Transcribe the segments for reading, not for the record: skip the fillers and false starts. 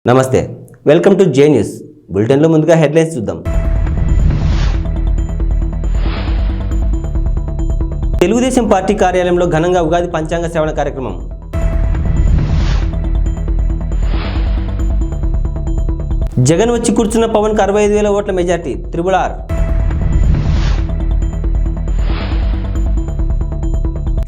నమస్తే welcome to J news బులెటిన్లో ముందుగా హెడ్లైన్స్ చూద్దాం. తెలుగుదేశం పార్టీ కార్యాలయంలో ఘనంగా ఉగాది పంచాంగ శ్రవణ కార్యక్రమం. జగన్ వచ్చి కూర్చున్న పవన్కు 65,000 ఓట్ల మెజార్టీ త్రిబుల్-ఆర్.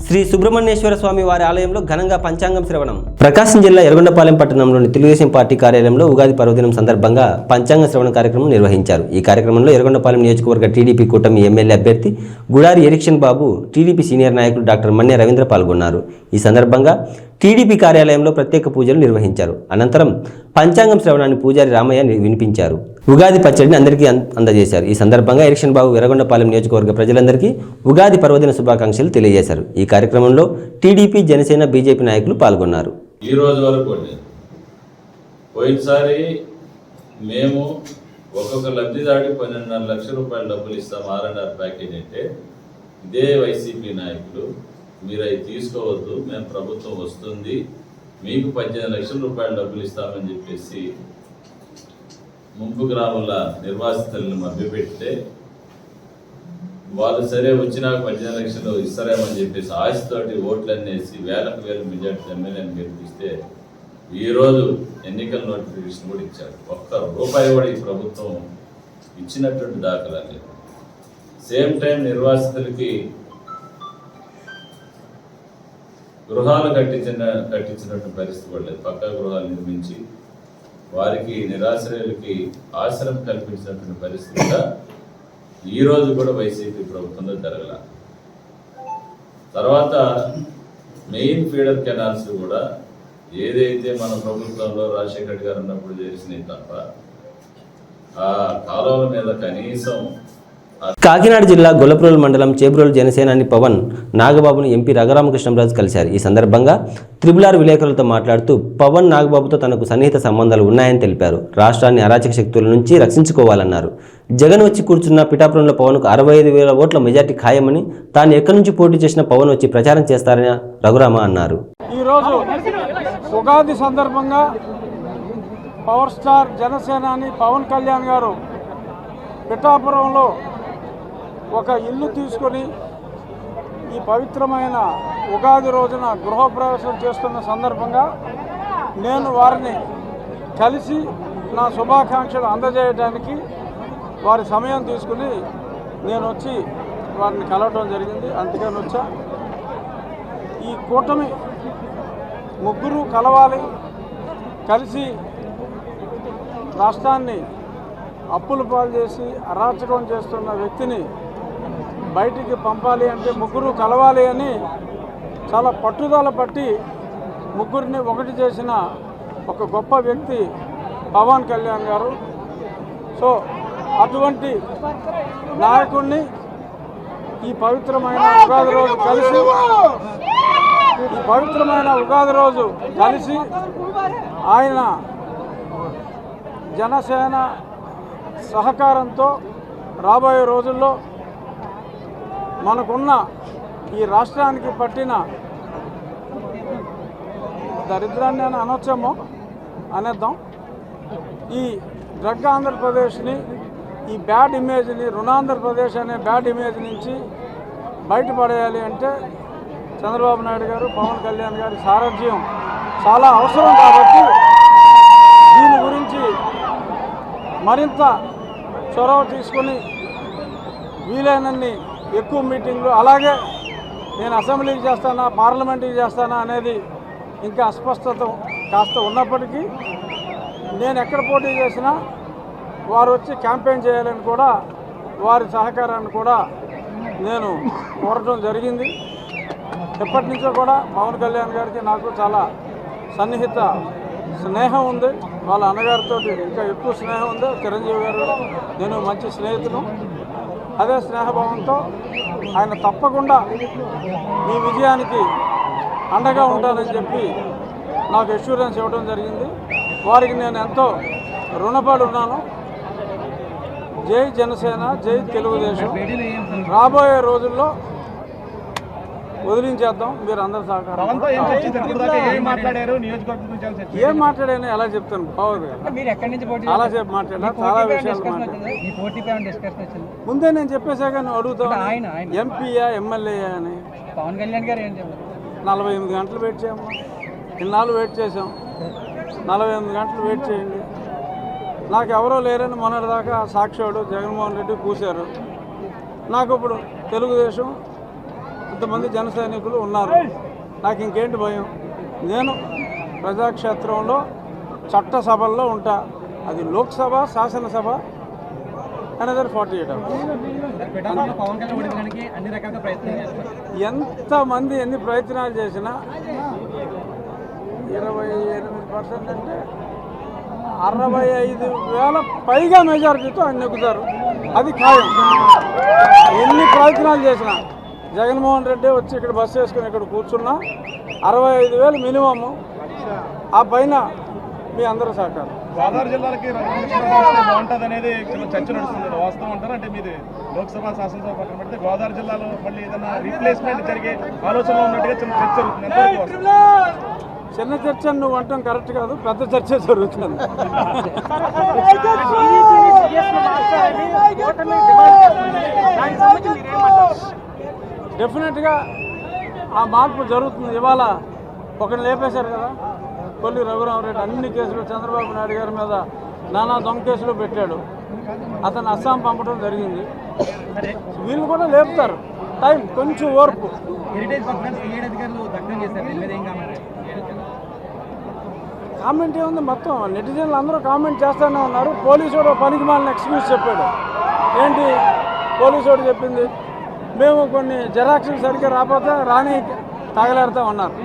శ్రీ సుబ్రహ్మణ్యేశ్వర స్వామి వారి ఆలయంలో ఘనంగా పంచాంగం శ్రవణం. ప్రకాశం జిల్లా ఎర్రగొండపాలెం పట్టణంలోని తెలుగుదేశం పార్టీ కార్యాలయంలో ఉగాది పర్వదినం సందర్భంగా పంచాంగ శ్రవణ కార్యక్రమం నిర్వహించారు. ఈ కార్యక్రమంలో ఎర్రగొండపాలెం నియోజకవర్గ టీడీపీ కూటమి ఎమ్మెల్యే అభ్యర్థి గుడారి ఎరిక్షన్ బాబు, టీడీపీ సీనియర్ నాయకులు డాక్టర్ మన్య రవీంద్ర పాల్గొన్నారు. ఈ సందర్భంగా టీడీపీ కార్యాలయంలో ప్రత్యేక పూజలు నిర్వహించారు. అనంతరం పంచాంగం శ్రవణాన్ని పూజారి రామయ్య వినిపించారు. ఉగాది పచ్చడిని అందరికీ అందజేశారు. ఈ సందర్భంగా ఎరిక్షన్ బాబు ఎర్రగొండపాలెం నియోజకవర్గ ప్రజలందరికీ ఉగాది పర్వదిన శుభాకాంక్షలు తెలియజేశారు. ఈ కార్యక్రమంలో టీడీపీ, జనసేన, బీజేపీ నాయకులు పాల్గొన్నారు. ఈ రోజు వరకు పోయినసారి మేము ఒక్కొక్క లబ్ధిదాడి 12.5 లక్షల రూపాయల డబ్బులు ఇస్తాం R&R ప్యాకేజ్ అంటే, ఇదే వైసీపీ నాయకులు మీరు అవి తీసుకోవద్దు, మేము ప్రభుత్వం వస్తుంది మీకు 18 లక్షల రూపాయల డబ్బులు ఇస్తామని చెప్పేసి ముంపు గ్రామాల నిర్వాసితులను మభ్యపెడితే, వాళ్ళు సరే వచ్చినాక 18 లక్షలు ఇస్తారేమని చెప్పేసి ఆశతోటి ఓట్లన్నీ వేసి వేలకు వేలు మెజార్టీ ఎమ్మెల్యేని గెలిపిస్తే ఈరోజు ఎన్నికల నోటిఫికేషన్ కూడా ఇచ్చారు. ఒక్క రూపాయి కూడా ఈ ప్రభుత్వం ఇచ్చినటువంటి దాఖలా లేదు. సేమ్ టైం నిర్వాసితులకి గృహాలు కట్టించినటువంటి పరిస్థితి కూడా లేదు. పక్కా గృహాలు నిర్మించి వారికి నిరాశ్రయులకి ఆశ్రయం కల్పించినటువంటి పరిస్థితిగా ఈరోజు కూడా వైసీపీ ప్రభుత్వంలో జరగల. తర్వాత మెయిన్ ఫీడర్ కెనాల్స్ కూడా ఏదైతే మన ప్రభుత్వంలో రాజశేఖర రెడ్డి గారు ఉన్నప్పుడు చేసినాయి తప్ప ఆ కాలువల మీద కనీసం. కాకినాడ జిల్లా గొల్లప్రోలు మండలం చేబ్రోలు జనసేనాని పవన్ నాగబాబును ఎంపీ రఘురామకృష్ణంరాజు కలిశారు. ఈ సందర్భంగా త్రిబుల్-ఆర్ విలేకరులతో మాట్లాడుతూ పవన్ నాగబాబుతో తనకు సన్నిహిత సంబంధాలు ఉన్నాయని తెలిపారు. రాష్ట్రాన్ని అరాచక శక్తుల నుంచి రక్షించుకోవాలన్నారు. జగన్ వచ్చి కూర్చున్న పిఠాపురంలో పవన్కు 65,000 ఓట్ల మెజార్టీ ఖాయమని, తాను ఎక్కడి నుంచి పోటీ చేసిన పవన్ వచ్చి ప్రచారం చేస్తారని రఘురామ అన్నారు. ఈరోజు ఉగాది సందర్భంగా పవర్ స్టార్ జనసేనాని పవన్ కళ్యాణ్ గారు పిఠాపురంలో ఒక ఇల్లు తీసుకొని ఈ పవిత్రమైన ఉగాది రోజున గృహప్రవేశం చేస్తున్న సందర్భంగా నేను వారిని కలిసి నా శుభాకాంక్షలు అందజేయడానికి వారి సమయం తీసుకుని నేను వచ్చి వారిని కలవడం జరిగింది. అందుకని వచ్చా. ఈ కూటమి ముగ్గురు కలవాలి, కలిసి రాష్ట్రాన్ని అప్పులు పాలు చేసి అరాచకం చేస్తున్న వ్యక్తిని బయటికి పంపాలి అంటే ముగ్గురు కలవాలి అని చాలా పట్టుదల పట్టి ముగ్గురిని ఒకటి చేసిన ఒక గొప్ప వ్యక్తి పవన్ కళ్యాణ్ గారు. సో అటువంటి నాయకుడిని ఈ పవిత్రమైన ఉగాది రోజు కలిసి ఆయన జనసేన సహకారంతో రాబోయే రోజుల్లో మనకున్న ఈ రాష్ట్రానికి పట్టిన దరిద్రాన్ని అని అనొచ్చేమో అనేద్దాం, ఈ డ్రగ్ ఆంధ్రప్రదేశ్ని, ఈ బ్యాడ్ ఇమేజ్ని, రుణాంధ్రప్రదేశ్ అనే బ్యాడ్ ఇమేజ్ నుంచి బయటపడేయాలి అంటే చంద్రబాబు నాయుడు గారు, పవన్ కళ్యాణ్ గారి సారథ్యం చాలా అవసరం. కాబట్టి దీని గురించి మరింత చొరవ తీసుకొని వీలైనన్ని ఎక్కువ మీటింగ్లు, అలాగే నేను అసెంబ్లీకి చేస్తానా పార్లమెంట్కి చేస్తానా అనేది ఇంకా అస్పష్టత కాస్త ఉన్నప్పటికీ నేను ఎక్కడ పోటీ చేసినా వారు వచ్చి క్యాంపెయిన్ చేయాలని కూడా వారి సహకారాన్ని కూడా నేను కోరటం జరిగింది. ఎప్పటి నుంచో కూడా పవన్ కళ్యాణ్ గారికి నాకు చాలా సన్నిహిత స్నేహం ఉంది. వాళ్ళ అన్నగారితో ఇంకా ఎక్కువ స్నేహం ఉంది. చిరంజీవి గారు నేను మంచి స్నేహితులు. అదే స్నేహభావంతో ఆయన తప్పకుండా ఈ విజయానికి అండగా ఉంటానని చెప్పి నాకు అష్యూరెన్స్ ఇవ్వడం జరిగింది. వారికి నేను ఎంతో రుణపడి ఉన్నాను. జై జనసేన, జై తెలుగుదేశం. రాబోయే రోజుల్లో వదిలించేద్దాం. మీరు అందరు సహకారం. ఏం మాట్లాడాను ఎలా చెప్తాను, బాగోదు కదా. అలా చెప్పి మాట్లాడా, చాలా విషయాలు మాట్లాడాను. ముందే నేను చెప్పేశాక నువ్వు అడుగుతావు ఎంపీయా ఎమ్మెల్యేయా అని. పవన్ కళ్యాణ్ గారు ఏం చెప్పారు? 48 గంటలు వెయిట్ చేయమ్మా. ఇన్నాళ్ళు వెయిట్ చేసాం. 48 గంటలు వెయిట్ చేయండి. నాకు ఎవరో లేరని మొన్నటిదాకా సాక్షాడు జగన్మోహన్ రెడ్డి కూశారు. నాకు ఇప్పుడు తెలుగుదేశం ఇంతమంది జన సైనికులు ఉన్నారు. నాకు ఇంకేంటి భయం? నేను ప్రజాక్షేత్రంలో చట్టసభల్లో ఉంటా. అది లోక్సభ, శాసనసభ, అనదర్ 48 hours. ఎంతమంది ఎన్ని ప్రయత్నాలు చేసినా 28% అంటే 65,000 పైగా మెజారిటీతో ఆయన నెగ్గుతారు. అది ఖాయం. ఎన్ని ప్రయత్నాలు చేసినా జగన్మోహన్ రెడ్డి వచ్చి ఇక్కడ బస్సు వేసుకుని ఇక్కడ కూర్చున్నా 65,000 మినిమమ్. ఆ పైన మీ అందరూ సహకారం. గోదావరి జిల్లాలకి బాగుంటుంది అనేది చర్చ నడుస్తుంది. వాస్తవం అంటారు అంటే మీది లోక్సభ శాసనసభ పక్కన పెడితే గోదావరి జిల్లాలో మళ్ళీ ఏదైనా రీప్లేస్మెంట్ జరిగే ఆలోచనలో ఉన్నట్టుగా చిన్న చర్చ జరుగుతుంది. చిన్న చర్చ నువ్వు అంటాం కరెక్ట్ కాదు, పెద్ద చర్చ జరుగుతుంది. డెఫినెట్గా ఆ మార్పు జరుగుతుంది. ఇవాళ ఒకరిని లేపేశారు కదా, కొల్లి రఘురామరెడ్డి. అన్ని కేసులు చంద్రబాబు నాయుడు గారి మీద నానా దొంగ కేసులు పెట్టాడు. అతను అస్సాం పంపడం జరిగింది. వీళ్ళు కూడా లేపుతారు. టైం, కొంచెం ఓర్పు. కామెంట్ ఏముంది, మొత్తం నెటిజన్లు అందరూ కామెంట్ చేస్తూనే ఉన్నారు. పోలీసుడు పనికి మాలిన ఎక్స్క్యూజ్ చెప్పాడు. ఏంటి పోలీసుడు చెప్పింది? మేము కొన్ని జెరాక్స్లు సరిగ్గా రాకపోతే రాని తగలేరుతూ ఉన్నారు.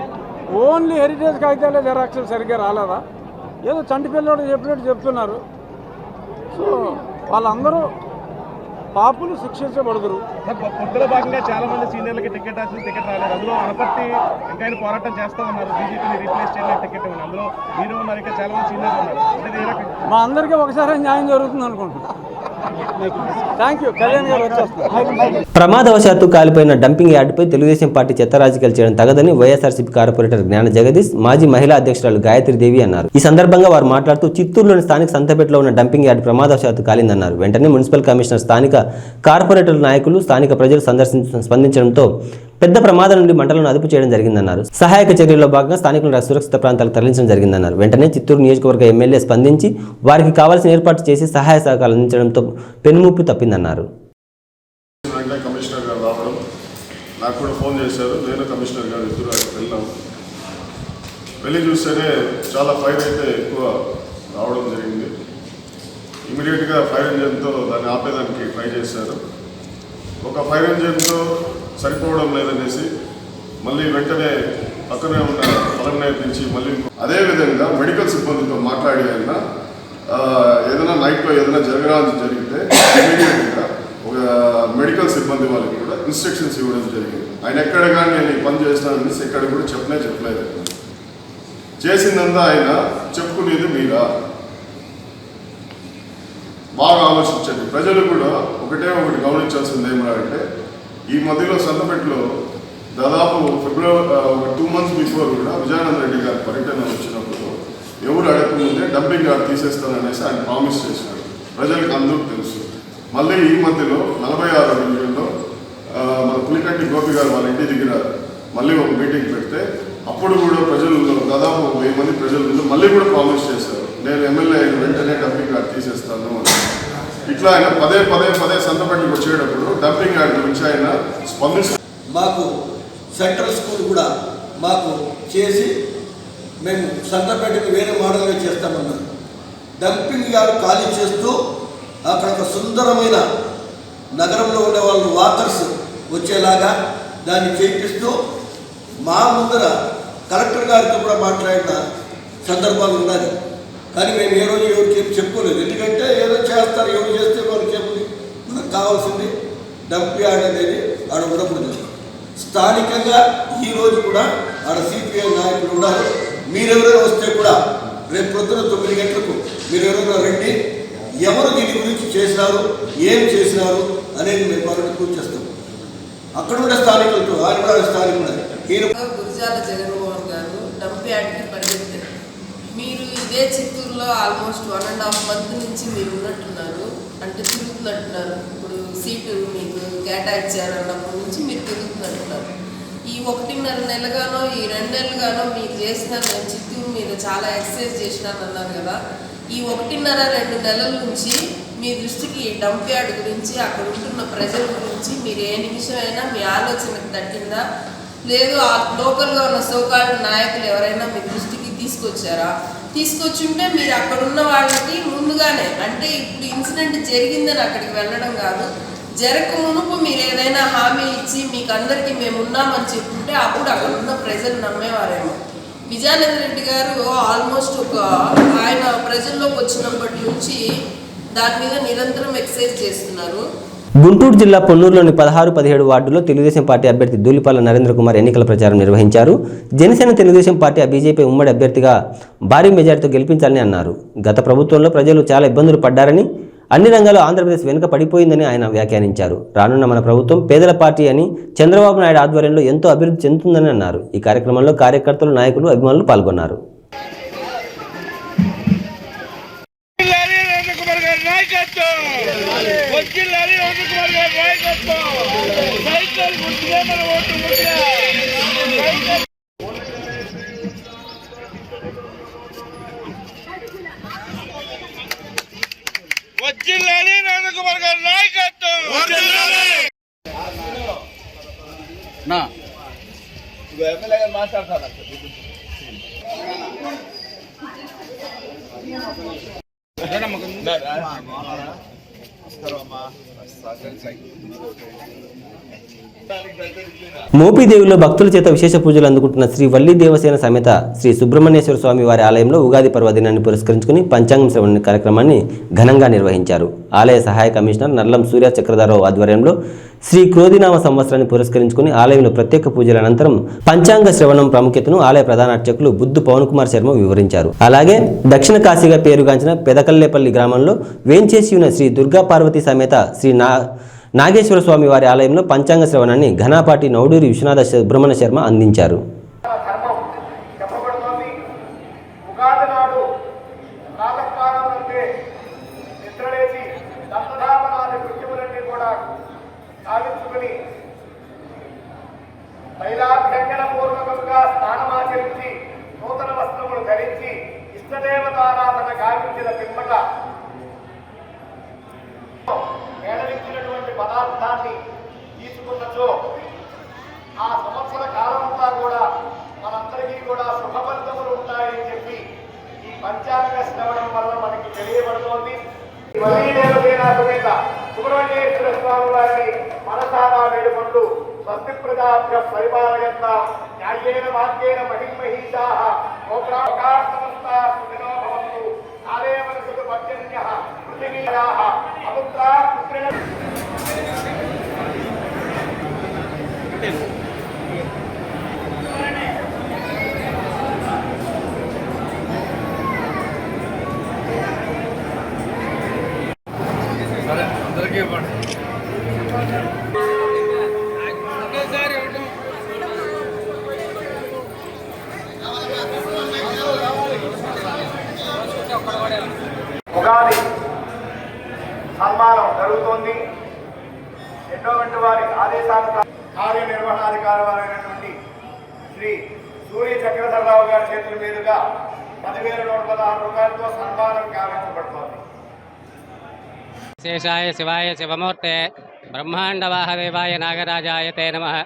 ఓన్లీ హెరిటేజ్ కాగితాలే జెరాక్స్లు సరిగ్గా రాలేదా? ఏదో చంటి పిల్లడు చెప్పినట్టు చెప్తున్నారు. సో వాళ్ళందరూ పాపులు శిక్షించబడుదురు. పొత్తులో భాగంగా చాలా మంది సీనియర్లకి టికెట్ రాలేదు. అందులో అనపర్తి ఇంకా ఆయన పోరాటం చేస్తా ఉన్నారు. బీజేపీని రీప్లేస్ చేయడానికి టికెట్ ఉంది. అందులో మీరు ఉన్నారు, ఇంకా చాలా మంది సీనియర్లు ఉన్నారు. మా అందరికీ ఒకసారి న్యాయం జరుగుతుంది అనుకుంటున్నాను. Thank you. కళ్యాణ్ గారు వచ్చేస్తారు. ప్రమాదవశాత్తు కాలిపోయిన డంపింగ్ యార్డుపై తెలుగుదేశం పార్టీ చెత్త రాజకీయాలు చేయడం తగదని వైఎస్ఆర్సీపీ కార్పొరేటర్ జ్ఞాన జగదీష్, మాజీ మహిళా అధ్యక్షురాలు గాయత్రీదేవి అన్నారు. ఈ సందర్భంగా వారు మాట్లాడుతూ చిత్తూరులోని స్థానిక సంతపేటలో ఉన్న డంపింగ్ యార్డు ప్రమాదవశాత్తు కాలిందన్నారు. వెంటనే మున్సిపల్ కమిషనర్, స్థానిక కార్పొరేటర్ నాయకులు, స్థానిక ప్రజలు స్పందించడంతో పెద్ద ప్రమాదం నుండి మంటలను అదుపు చేయడం జరిగిందన్నారు. సహాయక చర్యల్లో భాగంగా స్థానికులను సురక్షిత ప్రాంతాలకు తరలించడం జరిగిందన్నారు. వెంటనే చిత్తూరు నియోజకవర్గ ఎమ్మెల్యే స్పందించి వారికి కావాల్సిన ఏర్పాటు చేసి సహాయ సహకారాలు అందించడంతో పెనుముప్పు తప్పిందన్నారు. కమిషనర్ గారు రావడం, నాకు కూడా ఫోన్ చేశారు. నేను కమిషనర్ గారు ఇద్దరు వెళ్ళాం. వెళ్ళి చూస్తేనే చాలా ఫైర్ అయితే ఎక్కువ రావడం జరిగింది. ఇమీడియట్గా ఫైర్ ఇంజన్తో దాన్ని ఆపేదానికి ట్రై చేశారు. ఒక ఫైర్ ఇంజన్తో సరిపోవడం లేదనేసి మళ్ళీ వెంటనే పక్కనే ఉన్న పలమనేరు నుంచి మళ్ళీ అదేవిధంగా మెడికల్ సిబ్బందితో మాట్లాడి ఆయన ఏదైనా నైట్లో ఏదైనా జరిగితే ఇమీడియట్గా ఒక మెడికల్ సిబ్బంది వాళ్ళకి కూడా ఇన్స్ట్రక్షన్స్ ఇవ్వడం జరిగింది. ఆయన ఎక్కడ కానీ నేను ఈ పని చేస్తాననేసి ఎక్కడ కూడా చెప్పలేదు. చేసిందంతా ఆయన చెప్పుకునేది మీరా? బాగా ఆలోచించండి. ప్రజలు కూడా ఒకటి గమనించాల్సింది ఏమంటే, ఈ మధ్యలో సంతపేటలో దాదాపు ఫిబ్రవరి 2 months బిఫోర్ కూడా విజయానంద రెడ్డి గారి పర్యటన వచ్చినప్పుడు ఎవరు అడగకముందే డంపింగ్ యార్డ్ తీసేస్తాననేసి ఆయన ప్రామిస్ చేశారు. ప్రజలకు అందరూ తెలుసు. మళ్ళీ ఈ మధ్యలో 46 డివిజన్లో మన పులికంటి గోపి గారు వాళ్ళ ఇంటి దగ్గర మళ్ళీ ఒక మీటింగ్ పెడితే అప్పుడు కూడా ప్రజలు దాదాపు 1000 మంది ప్రజలు మళ్ళీ కూడా ప్రామిస్ చేశారు, నేను ఎమ్మెల్యే అయిన వెంటనే డంపింగ్ యార్డ్ తీసేస్తాను. ఇట్లా ఆయన పదే సంతపేటకు వచ్చేటప్పుడు డంపింగ్ యార్డ్ గురించి ఆయన స్పందిస్తారు. మాకు సెంట్రల్ స్కూల్ కూడా మాకు చేసి మేము సంతపేటకు వేరే మోడల్గా చేస్తామన్నారు. డంపింగ్ యార్డ్ ఖాళీ చేస్తూ అక్కడ ఒక సుందరమైన నగరంలో ఉండే వాళ్ళు వాకర్స్ వచ్చేలాగా దాన్ని చేపిస్తూ మా ముందర కలెక్టర్ గారితో కూడా మాట్లాడిన సందర్భాలు ఉన్నాయి. కానీ మేము ఏ రోజు ఎవరికి చెప్పుకోలేదు. ఎందుకంటే ఏదో చేస్తారు, ఎవరు చేస్తే మనకి చెప్పుది. మనకు కావాల్సింది డంప్ యార్డ్ అనేది ఆడ ఉండకూడదు. స్థానికంగా ఈరోజు కూడా ఆడ సిపిఐ నాయకులు ఉన్నారు. మీరెవరైనా వస్తే కూడా రేపు పొద్దున 9 గంటలకు మీరు ఎవరైనా రండి. ఎవరు దీని గురించి చేసినారు, ఏం చేసినారు అనేది మేము వాళ్ళని పూర్తి చేస్తాం. అక్కడ ఉండే స్థానికులతో, ఆయన కూడా స్థానికుడు. ఈయన గురిజాల జగన్మోహన్ గారు డంప్ యార్డ్కి పరిగెత్తారు. మీరు ఇదే చిత్తూరులో ఆల్మోస్ట్ 1.5 month నుంచి మీరు ఉన్నట్టున్నారు, అంటే తిరుగుతున్నట్టున్నారు. ఇప్పుడు సీటు మీకు కేటాయించారన్నప్పటి నుంచి మీరు తిరుగుతున్నట్టున్నారు. ఈ 1.5 నెలగానో ఈ 2 నెలలుగానో మీకు చేసిన నేను చిత్తూరు మీద చాలా ఎక్సర్సైజ్ చేసినాను అన్నారు కదా. ఈ 1.5-2 నెలల నుంచి మీ దృష్టికి డంప్ యార్డ్ గురించి, అక్కడ ఉంటున్న ప్రజల గురించి మీరు ఏ నిమిషమైనా మీ ఆలోచనకు తట్టిందా? లేదు ఆ లోకల్గా ఉన్న సోకాల్డ్ నాయకులు ఎవరైనా మీ దృష్టికి తీసుకొచ్చారా? తీసుకొచ్చుంటే మీరు అక్కడ ఉన్న వాళ్ళకి ముందుగానే, అంటే ఇప్పుడు ఇన్సిడెంట్ జరిగిందని అక్కడికి వెళ్ళడం కాదు, జరగక మునుపు మీరు ఏదైనా హామీ ఇచ్చి మీకు అందరికీ మేము ఉన్నామని చెప్పుంటే అప్పుడు అక్కడ ఉన్న ప్రజలు నమ్మేవారేమో. విజయానంద రెడ్డి గారు ఆల్మోస్ట్ ఆయన ప్రజల్లోకి వచ్చినప్పటి నుంచి దాని మీద నిరంతరం ఎక్సైజ్ చేస్తున్నారు. గుంటూరు జిల్లా పొన్నూరులోని 16-17 వార్డులో తెలుగుదేశం పార్టీ అభ్యర్థి ధూళిపాల నరేంద్ర కుమార్ ఎన్నికల ప్రచారం నిర్వహించారు. జనసేన తెలుగుదేశం పార్టీ బీజేపీ ఉమ్మడి అభ్యర్థిగా భారీ మెజార్టీతో గెలిపించాలని అన్నారు. గత ప్రభుత్వంలో ప్రజలు చాలా ఇబ్బందులు పడ్డారని, అన్ని రంగాల్లో ఆంధ్రప్రదేశ్ వెనుక పడిపోయిందని ఆయన వ్యాఖ్యానించారు. రానున్న మన ప్రభుత్వం పేదల పార్టీ అని, చంద్రబాబు నాయుడు ఆధ్వర్యంలో ఎంతో అభివృద్ధి చెందుతుందని అన్నారు. ఈ కార్యక్రమంలో కార్యకర్తలు, నాయకులు, అభిమానులు పాల్గొన్నారు. మోపిదేవిలో భక్తుల చేత విశేష పూజలు అందుకుంటున్న శ్రీ వల్లి దేవసేన సమేత శ్రీ సుబ్రహ్మణ్యేశ్వర స్వామి వారి ఆలయంలో ఉగాది పర్వదినాన్ని పురస్కరించుకుని పంచాంగం శ్రవణ కార్యక్రమాన్ని ఘనంగా నిర్వహించారు. ఆలయ సహాయ కమిషనర్ నల్లం సూర్య చక్రధరరావు ఆధ్వర్యంలో శ్రీ క్రోధినామ సంవత్సరాన్ని పురస్కరించుకుని ఆలయంలో ప్రత్యేక పూజల అనంతరం పంచాంగ శ్రవణం ప్రాముఖ్యతను ఆలయ ప్రధాన అర్చకులు బుద్ధు పవన్ కుమార్ శర్మ వివరించారు. అలాగే దక్షిణ కాశీగా పేరుగాంచిన పెదకల్లేపల్లి గ్రామంలో వేంచేసి ఉన్న శ్రీ దుర్గా పార్వతి సమేత శ్రీ నాగేశ్వర స్వామి వారి ఆలయంలో పంచాంగ శ్రవణాన్ని ఘనాపాటి నౌడూరి విశ్వనాథ సుబ్రహ్మణ్య శర్మ అందించారు. పూర్వకంగా స్నానమాచరించి నూతన వస్త్రములు ధరించి ఇష్టదేవతారాధన గావించిన పిమ్మట మేళవించినటువంటి పదార్థాన్ని తీసుకున్నచో ఆ సంవత్సర కాలమంతా కూడా మనందరికీ కూడా శుభ ఫలితములు ఉంటాయని చెప్పి ఈ పంచాంగ శ్రవణం వల్ల మనకి తెలియబడుతోంది. సుబ్రహ్మణ్యేశ్వర స్వామి వారిని మనసారా వేడుకుంటూ స్వస్తి ప్రజాభ్య పరిపాలయంత న్యాయేన వాక్యేన మహిమహీషాః లోకార్థమస్తాః సుఖినో భవంతు కాలే మనసు పర్జన్యః పృథివీయాః అపుత్రాః పుత్రిణః. అందరికీ ఇవ్వండి. ఉగాది సన్మానం జరుగుతోంది. ఎన్నోవంటి వారి ఆదేశాల కార్యనిర్వహణాధికారి వారైనటువంటి శ్రీ సూర్య చక్రధరరావు గారి చేతుల మీదుగా 10,116 రూపాయలతో సన్మానం గావించబడుతోంది. శేషాయ శివాయ శివమూర్తే బ్రహ్మాండవాహదేవాయ నాగరాజాయ తే నమః.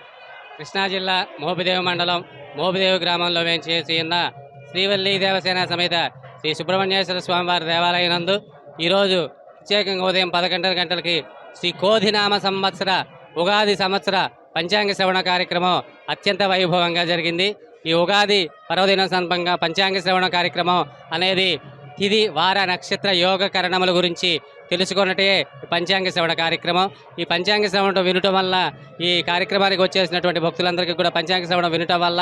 కృష్ణా జిల్లా మోపిదేవి మండలం మోపిదేవి గ్రామంలో వేంచేసి ఉన్న శ్రీవల్లి దేవసేన సమేత శ్రీ సుబ్రహ్మణ్యేశ్వర స్వామివారి దేవాలయం నందు ఈరోజు ప్రత్యేకంగా ఉదయం 11 గంటలకి శ్రీ కోధినామ సంవత్సర ఉగాది సంవత్సర పంచాంగ శ్రవణ కార్యక్రమం అత్యంత వైభవంగా జరిగింది. ఈ ఉగాది పర్వదినం సందర్భంగా పంచాంగ శ్రవణ కార్యక్రమం అనేది తిథి, వార, నక్షత్ర, యోగ కరణముల గురించి తెలుసుకున్నట్టే పంచాంగ శ్రవణ కార్యక్రమం. ఈ పంచాంగ శ్రవణం వినటం వల్ల, ఈ కార్యక్రమానికి వచ్చేసినటువంటి భక్తులందరికీ కూడా పంచాంగ శ్రవణం వినటం వల్ల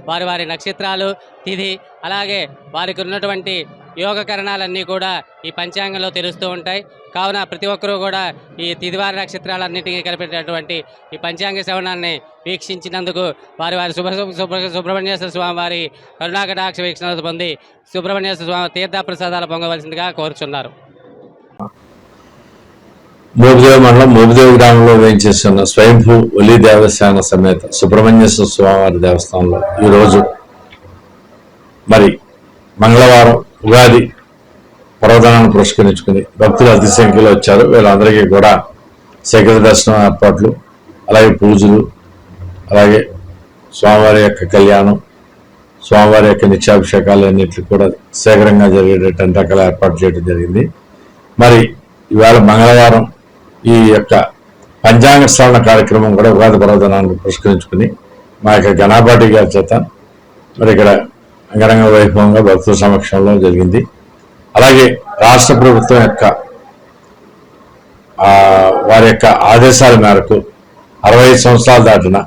వారి వారి నక్షత్రాలు, తిథి, అలాగే వారికి ఉన్నటువంటి యోగకరణాలన్నీ కూడా ఈ పంచాంగంలో తెలుస్తూ ఉంటాయి. కావున ప్రతి ఒక్కరూ కూడా ఈ తిదివార నక్షత్రాలన్నింటినీ కలిపేటటువంటి ఈ పంచాంగ శ్రవణాన్ని వీక్షించినందుకు వారి సుబ్రహ్మణ్యేశ్వర స్వామి వారి కరుణాకటాక్ష వీక్షణ పొంది సుబ్రహ్మణ్యేశ్వర స్వామి తీర్థప్రసాదాలు పొందవలసిందిగా కోరుచున్నారు. మోపిదేవి మండలం మోపిదేవి గ్రామంలో వేయించేస్తున్న స్వయంభూ ఒలి దేవస్థాన సమేత సుబ్రహ్మణ్యేశ్వర స్వామివారి దేవస్థానంలో ఈరోజు మరి మంగళవారం ఉగాది పర్వదినాన్ని పురస్కరించుకుని భక్తులు అతి సంఖ్యలో వచ్చారు. వీళ్ళందరికీ కూడా శేఖర దర్శనం ఏర్పాట్లు, అలాగే పూజలు, అలాగే స్వామివారి యొక్క కళ్యాణం, స్వామివారి యొక్క నిత్యాభిషేకాలు అన్నింటికి కూడా శీఘ్రంగా జరిగేటటువంటి రకాల ఏర్పాటు చేయడం జరిగింది. మరి ఇవాళ మంగళవారం ఈ యొక్క పంచాంగ శ్రవణ కార్యక్రమం కూడా ఉగాది పర్వదినాన్ని పురస్కరించుకుని మా యొక్క గణపాటి గారి చేత మరి ఇక్కడ అంగరంగ వైభవంగా భక్తుల సమక్షంలో జరిగింది. అలాగే రాష్ట్ర ప్రభుత్వం యొక్క వారి యొక్క ఆదేశాల మేరకు 65 సంవత్సరాలు దాటిన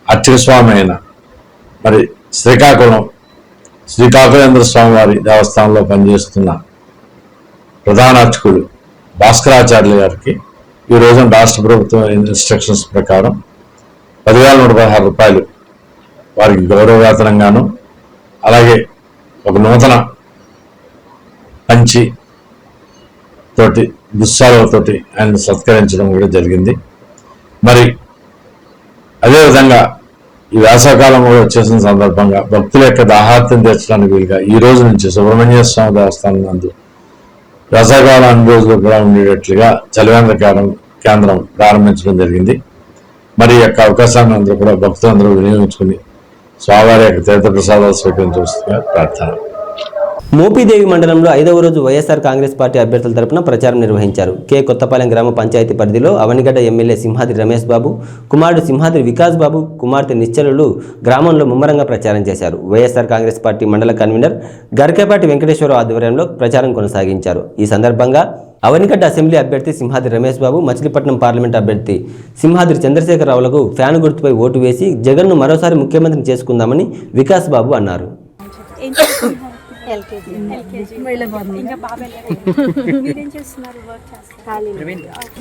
అర్చక స్వామి అయిన మరి శ్రీకాకుళేంద్ర స్వామి వారి దేవస్థానంలో పనిచేస్తున్న ప్రధాన అర్చకుడు భాస్కరాచార్యులు గారికి ఈ రోజున రాష్ట్ర ప్రభుత్వం ఇన్స్ట్రక్షన్స్ ప్రకారం 10,116 రూపాయలు వారికి గౌరవవేతనంగాను, అలాగే ఒక నూతన పంచి తోటి దుస్సాలతోటి ఆయన సత్కరించడం కూడా జరిగింది. మరి అదేవిధంగా ఈ వేసవకాలం కూడా వచ్చేసిన సందర్భంగా భక్తుల యొక్క దాహార్తం తీర్చడానికి వీలుగా ఈ రోజు నుంచి సుబ్రహ్మణ్య స్వామి దేవస్థానం నందు వేసవకాలం అన్ని రోజులు కూడా ఉండేటట్లుగా చలివేంద్ర కేంద్రం ప్రారంభించడం జరిగింది. మరి ఈ యొక్క అవకాశాన్ని అందరూ కూడా భక్తులందరూ వినియోగించుకుని స్వామివారి యొక్క తీర్థప్రసాదాలు స్వీకరించవలసిందిగా ప్రార్థన. మోపిదేవి మండలంలో 5వ రోజు వైఎస్ఆర్ కాంగ్రెస్ పార్టీ అభ్యర్థుల తరపున ప్రచారం నిర్వహించారు. కొత్తపాలెం గ్రామ పంచాయతీ పరిధిలో అవనిగడ్డ ఎమ్మెల్యే సింహాద్రి రమేష్ బాబు, కుమారుడు సింహాద్రి వికాస్ బాబు, కుమార్తె నిశ్చలులు గ్రామంలో ముమ్మరంగా ప్రచారం చేశారు. వైఎస్ఆర్ కాంగ్రెస్ పార్టీ మండల కన్వీనర్ గరికపాటి వెంకటేశ్వరరావు ఆధ్వర్యంలో ప్రచారం కొనసాగించారు. ఈ సందర్భంగా అవనిగడ్డ అసెంబ్లీ అభ్యర్థి సింహాద్రి రమేష్ బాబు, మచిలీపట్నం పార్లమెంట్ అభ్యర్థి సింహాద్రి చంద్రశేఖరరావులకు ఫ్యాన్ గుర్తుపై ఓటు వేసి జగన్ను మరోసారి ముఖ్యమంత్రిని చేసుకుందామని వికాస్ బాబు అన్నారు.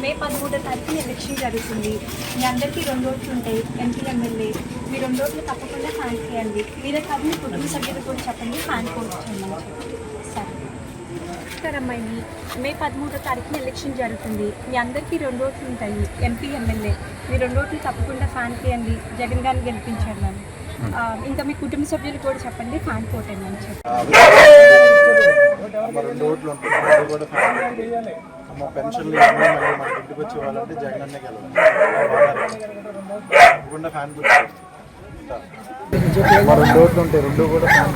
మే 13వ తారీఖున ఎలక్షన్ జరుగుతుంది. మీ అందరికీ 2 ఓట్లు ఉంటాయి, ఎంపీ ఎమ్మెల్యే. మీ 2 ఓట్లు తప్పకుండా ఫ్యాన్ చేయండి. మీరే కాదు మీ కుటుంబ సభ్యులు కూడా చెప్పండి ఫ్యాన్ కోట్ చేయమని. సరే అమ్మాయి, మే 13వ తారీఖున ఎలక్షన్ జరుగుతుంది. మీ అందరికీ 2 ఓట్లు ఉంటాయి, ఎంపీ ఎమ్మెల్యే. మీ 2 ఓట్లు తప్పకుండా ఫ్యాన్ చేయండి, జగన్ గారిని గెలిపించాడు అని. ఇంకా మీ కుటుంబ సభ్యులు కూడా చెప్పండి ఫ్యాన్ కోటేమని అని చెప్పి. 2 ఓట్లు ఉంటాయి, పెన్షన్లు మనకి ఇంటికి వచ్చి వాళ్ళంటే జగన్ అన్నే గెలవాలి. ఫ్యాన్ 2 ఓట్లు ఉంటాయి, 2 కూడా ఫ్యాన్.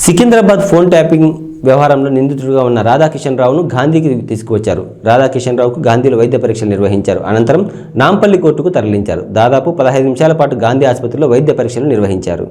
సికింద్రాబాద్ ఫోన్ ట్యాపింగ్ వ్యవహారంలో నిందితుడిగా ఉన్న రాధాకిషన్ రావును గాంధీకి తీసుకువచ్చారు. రాధాకిషన్ రావుకు గాంధీలో వైద్య పరీక్షలు నిర్వహించారు. అనంతరం నాంపల్లి కోర్టుకు తరలించారు. దాదాపు 15 నిమిషాల పాటు గాంధీ ఆసుపత్రిలో వైద్య పరీక్షలు నిర్వహించారు.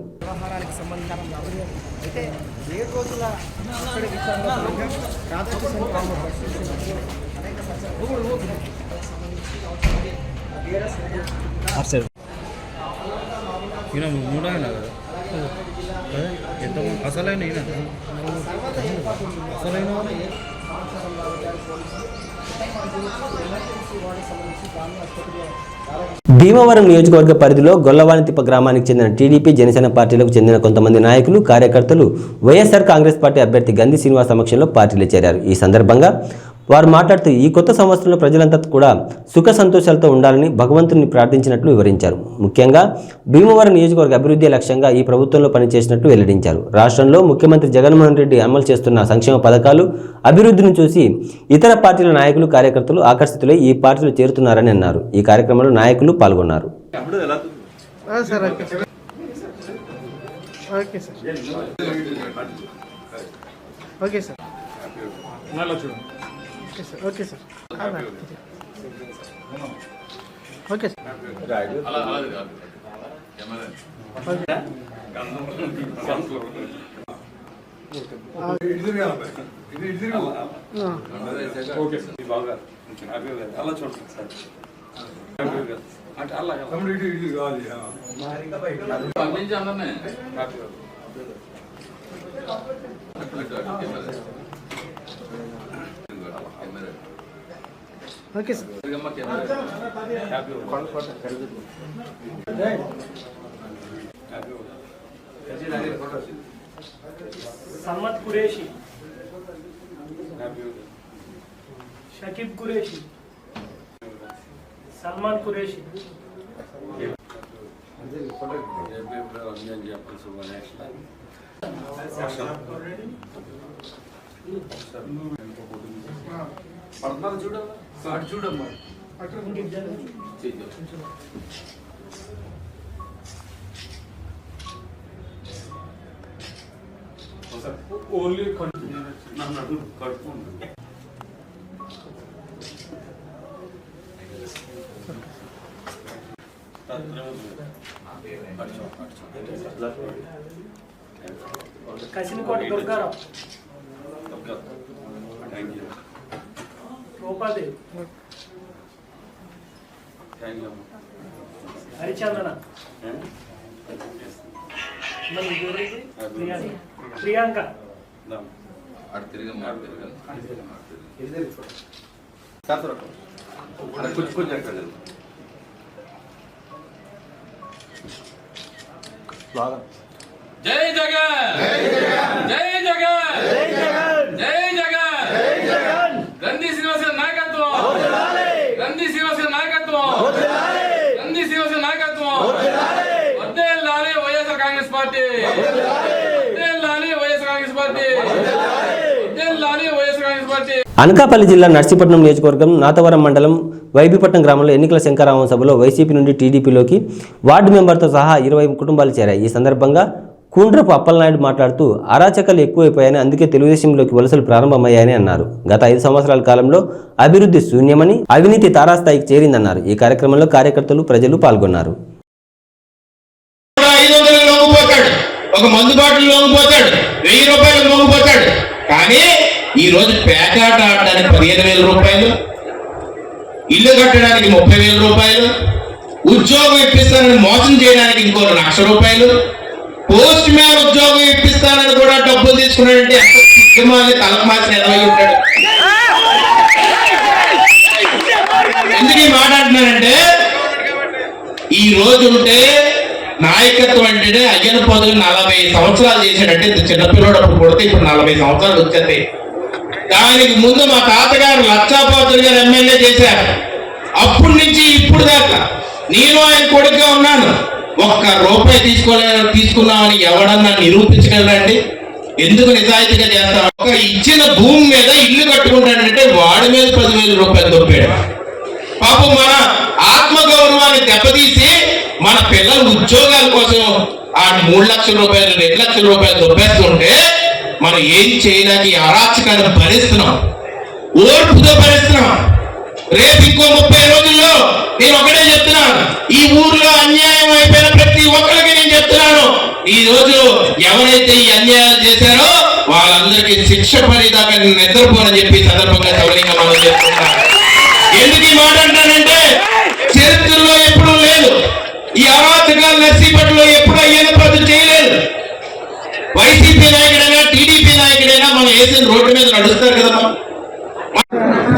భీమవరం నియోజకవర్గ పరిధిలో గొల్లవానితిప్ప గ్రామానికి చెందిన టీడీపీ, జనసేన పార్టీలకు చెందిన కొంతమంది నాయకులు, కార్యకర్తలు వైఎస్ఆర్ కాంగ్రెస్ పార్టీ అభ్యర్థి గంధి శ్రీనివాస్ సమక్షంలో పార్టీలో చేరారు. ఈ సందర్భంగా వారు మాట్లాడుతూ ఈ కొత్త సంవత్సరంలో ప్రజలంతా కూడా సుఖ సంతోషాలతో ఉండాలని భగవంతుని ప్రార్థించినట్లు వివరించారు. ముఖ్యంగా భీమవరం నియోజకవర్గ అభివృద్ధి లక్ష్యంగా ఈ ప్రభుత్వంలో పనిచేసినట్లు వెల్లడించారు. రాష్ట్రంలో ముఖ్యమంత్రి జగన్మోహన్ రెడ్డి అమలు చేస్తున్న సంక్షేమ పథకాలు, అభివృద్ధిని చూసి ఇతర పార్టీల నాయకులు, కార్యకర్తలు ఆకర్షితులై ఈ పార్టీలో చేరుతున్నారని అన్నారు. ఈ కార్యక్రమంలో నాయకులు పాల్గొన్నారు. Okay sir. Okay sir. అలా చూడండి సార్. అంటే అలా కావాలి. Okay sir. సమ్మత్ కురేషి, షకీబ్ కురేషి, సల్మాన్ కురేషి, చూడమ్మా ఓన్లీ నన్ను కట్టుకుంటుంది. కసినకోట దుర్గారావు, రూపాదేవి, హరిచందన, ప్రియాంక, జై జగన్, జై జగన్, జై జగన్, రంది శ్రీనివాస నాయకత్వం, రంది శ్రీనివాస నాయకత్వం, రంది శ్రీనివాస నాయకత్వం, వర్ధిల్లాలి వైఎస్ఆర్ కాంగ్రెస్ పార్టీ, వర్ధిల్లాలి వైఎస్ఆర్ కాంగ్రెస్ పార్టీ, వర్ధిల్లాలి వైఎస్ఆర్ కాంగ్రెస్ పార్టీ. అనకాపల్లి జిల్లా నర్సీపట్నం నియోజకవర్గం నాతవరం మండలం వైబీపట్నం గ్రామంలో ఎన్నికల శంకరామం సభలో వైసీపీ నుండి టీడీపీలోకి వార్డు మెంబర్తో సహా 20 కుటుంబాలు చేరాయి. ఈ సందర్భంగా కూండ్రపు అప్పలనాయుడు మాట్లాడుతూ అరాచకాలు ఎక్కువైపోయాయని, అందుకే తెలుగుదేశంలోకి వలసలు ప్రారంభమయ్యాయని అన్నారు. గత 5 సంవత్సరాల కాలంలో అభివృద్ధి శూన్యమని, అవినీతి తారాస్థాయికి చేరిందన్నారు. ఈ కార్యక్రమంలో కార్యకర్తలు, ప్రజలు పాల్గొన్నారు. ఒక మందు బాటిల్ లోగిపోతాడు, 1000 రూపాయలు లోగిపోతాడు. కానీ ఈ రోజు పేకాట ఆడడానికి 15,000 రూపాయలు, ఇల్లు కట్టడానికి 30,000 రూపాయలు, ఉద్యోగం ఇప్పిస్తానని మోసం చేయడానికి ఇంకో 1,00,000 రూపాయలు, పోస్ట్ మ్యాన్ ఉద్యోగం ఇప్పిస్తానని కూడా డబ్బులు తీసుకున్నాడంటే తలమాసిన ఎదవై ఉంటాడు. ఎందుకు ఈ మాట అంటున్నానంటే, ఈ రోజు ఉంటే నాయకత్వం అంటే అయ్యన పదులు 40 సంవత్సరాలు చేశాడంటే, చిన్నపిల్లడు అప్పుడు కొడితే ఇప్పుడు 40 సంవత్సరాలు వచ్చేది. దానికి ముందు మా తాతగారు లక్షాపాతులు గారు ఎమ్మెల్యే చేశారు. అప్పటి నుంచి ఇప్పుడు దాకా నేను ఆయన కొడుకుగా ఉన్నాను. 1 రూపాయి తీసుకున్నామని ఎవడన్నా నిరూపించగలరండి? ఎందుకు నిజాయితీగా చేస్తాను? ఒక ఇచ్చిన భూమి మీద ఇల్లు కట్టుకుంటాడంటే వాడి మీద 10,000 రూపాయలు దొప్పాడు. పాపం మన ఆత్మగౌరవాన్ని దెబ్బతీసి మన పిల్లల ఉద్యోగాల కోసం ఆ 3 లక్షల రూపాయలు 2 లక్షల రూపాయలు దొబ్బేస్తుంటే మనం ఏం చేయడానికి అరాచకాన్ని భరిస్తున్నాం, ఓర్పుతో భరిస్తున్నాం. రేపు ఇంకో 30 రోజుల్లో నేను ఒకటే చెప్తున్నాను, ఈ ఊర్లో అన్యాయం అయిపోయిన ప్రతి ఒక్కరికి నేను చెప్తున్నాను, ఈ రోజు ఎవరైతే ఈ అన్యాయాలు చేశారో వాళ్ళందరికీ శిక్ష పడేదాకా నిద్రపోనని చెప్పి సందర్భంగా సవరంగా మనం చెప్తున్నాం. ఎందుకు ఈ మాట అంటానంటే, చరిత్రలో ఎప్పుడూ లేదు ఈ అరాచకాలు. నర్సీపట్నంలో ఎప్పుడు అయ్యేది ప్రజలు చేయలేదు. వైసీపీ నాయకుడైనా టీడీపీ నాయకుడైనా మనం వేసిన రోడ్డు మీద నడుస్తారు కదా.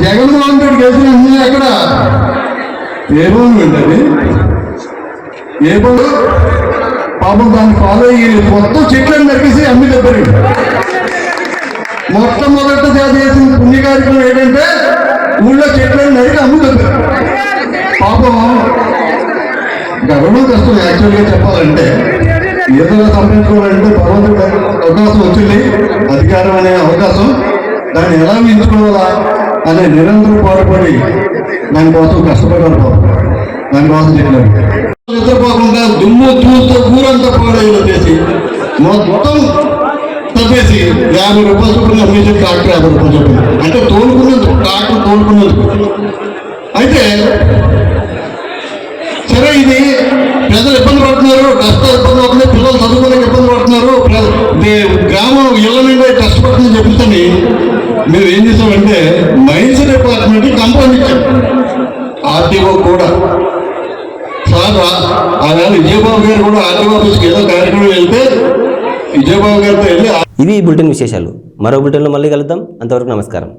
జగన్మోహన్ రెడ్డి వేసిన అన్ని అక్కడ ఏ భూమి ఉంటుంది, ఏ భూమి పాపం దాన్ని ఫాలో అయ్యి మొత్తం చెట్లను నరికేసి అమ్మి దెబ్బరి. మొట్టమొదట చేసిన పుణ్య కార్యక్రమం ఏంటంటే ఊళ్ళో చెట్లను నరికి అమ్మి దెబ్బరి. పాపం గవర్నమెంట్ కష్టం. యాక్చువల్గా చెప్పాలంటే ఏదో సంపాదించుకోవాలంటే భగవంతుడు అవకాశం వచ్చింది, అధికారం అనే అవకాశం. దాన్ని ఎలా ఎంచుకోవాలా అనే నిరంతరం పాటుపడి దానికోసం కష్టపడ్డారు. దానికోసం చెప్పారు. నిద్రపోకుండా దుమ్ము చూస్తూ ఊరంతా పాడైన చేసి మొత్తం తప్పేసి 50 రూపాయలు చొప్పున అమ్మేసి ట్రాక్టర్ 50 రూపాయలు చొప్పున, అంటే తోలుకున్నందుకు, ట్రాక్టర్ తోలుకున్నందుకు. అయితే సరే, ఇది ప్రజలు ఇబ్బంది పడుతున్నారు, కష్టాలు ఇబ్బంది పడుతున్నాయి, పిల్లలు చదువుకోలేక ఇబ్బంది పడుతున్నారు, గ్రామం ఇళ్ళ నుండి కష్టపడుతుందని చెప్తుంది. మేము ఏం చేసామంటే మైన్స్ డిపార్ట్మెంట్ కంప్లైంట్ ఇచ్చాం, ఆర్టీఓ కూడా. సార్ ఆవేళ విజయబాబు గారు కూడా ఆర్టీఓ ఆఫీస్కి ఏదో కార్యక్రమం వెళ్తే విజయబాబు గారితో వెళ్ళి ఇవి ఈ బులెటిన్ విశేషాలు. మరో బులెటిన్లో మళ్ళీ కలుద్దాం. అంతవరకు నమస్కారం.